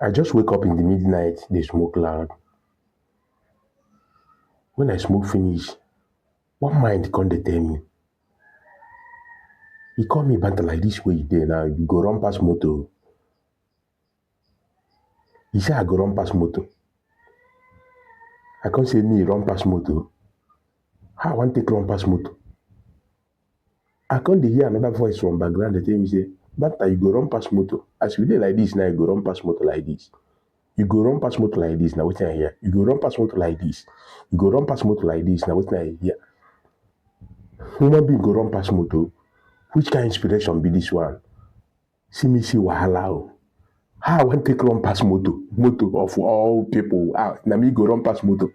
I just wake up in the midnight, they smoke loud. When I smoke finish, one mind come dey tell me, he call me banter like this way you dey now, you go run pass motor. He say I go run pass motor. I come say me run pass motor. How I wan take run pass motor? I come dey hear another voice from background dey tell me say, banter you go run pass motor. As you dey like this now, you go run pass motor like this. You go run pass motor like this, na wetin I hear. You go run pass motor like this. You go run pass motor like this, na wetin I hear. Human being go run pass motor. Which kind inspiration be this one? See me see wahala o. How I wan take run pass motor? Motor of all people. Ah, na me go run pass motor.